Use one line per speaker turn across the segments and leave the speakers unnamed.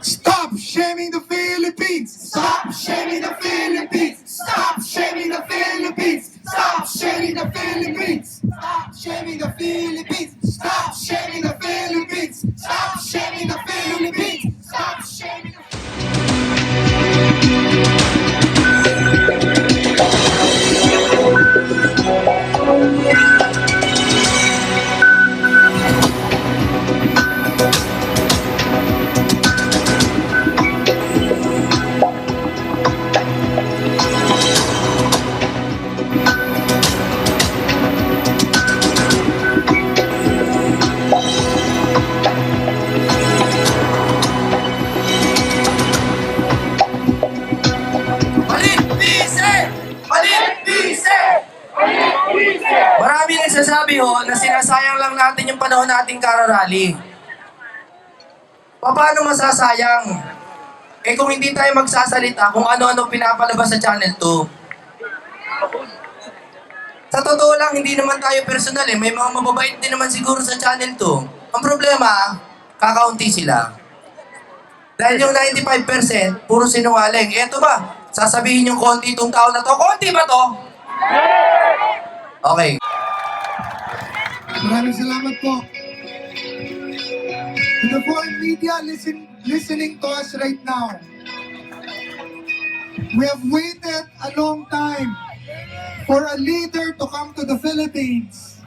Stop shaming the Philippines! Stop shaming the Philippines! Stop shaming the Philippines! Stop shaming the Philippines! Stop shaming the Philippines! Stop shaming the Philippines! Stop shaming the Philippines! Stop shaming the
Palit-bise! Palit-bise! Marami nagsasabi ho na sinasayang lang natin yung panahon nating kararally. Paano masasayang? Eh kung hindi tayo magsasalita kung ano-ano pinapalabas sa Channel 2. Sa totoo lang, hindi naman tayo personal eh. May mga mababait din naman siguro sa Channel 2. Ang problema, kakaunti sila. Dahil yung 95%, puro sinungaling. Eto ba? Sasabihin yung konti itong tao na to. Konti ba to? Okay.
Maraming salamat po. To the foreign media listening to us right now, we have waited a long time for a leader to come to the Philippines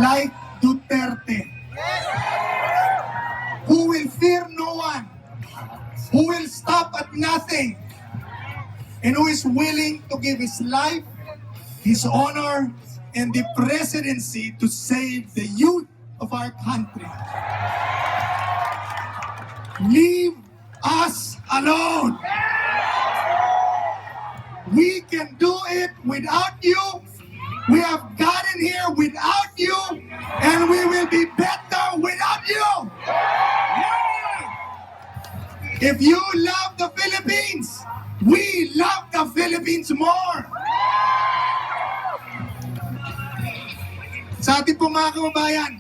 like Duterte, who will fear no one, who will stop at nothing, and who is willing to give his life, his honor, and the presidency to save the youth of our country. Leave us alone. We can do it without you. We have gotten here without you, and we will be better without you. If you love the Philippines, we love the Philippines more. Sa ating pong mga kababayan,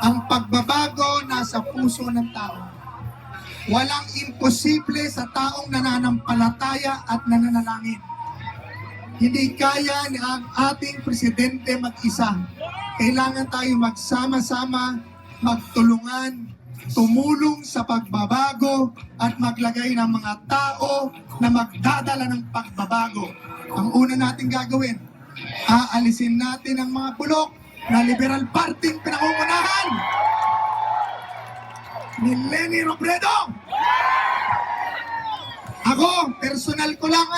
ang pagbabago nasa puso ng tao. Walang imposible sa taong nananampalataya at nananalangin. Hindi kaya ni ang ating presidente mag-isa. Kailangan tayo magsama-sama, magtulungan, tumulong sa pagbabago at maglagay ng mga tao na magdadala ng pagbabago. Ang una natin gagawin, aalisin natin ang mga bulok na Liberal Party pinangungunahan ni Leni Robredo. Ako, personal ko lang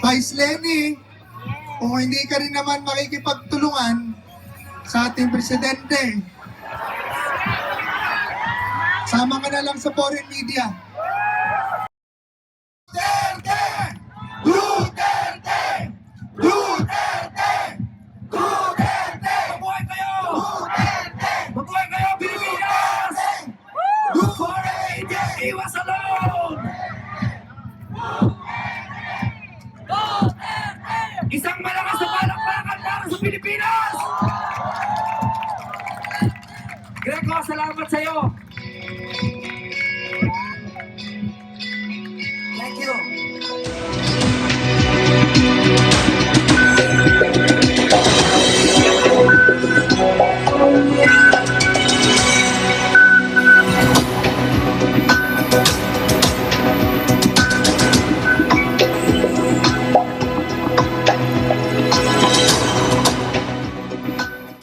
Vice Leni, kung hindi ka rin naman makikipagtulungan sa ating presidente, sama ka na lang sa foreign media. Duterte! Duterte! Duterte! Duterte! Mabuhay kayo! Duterte! Mabuhay kayo, Pilipinas! Duterte! Iwas alone! Isang malakas na palakpakan para sa Pilipinas! Greco, salamat sa'yo!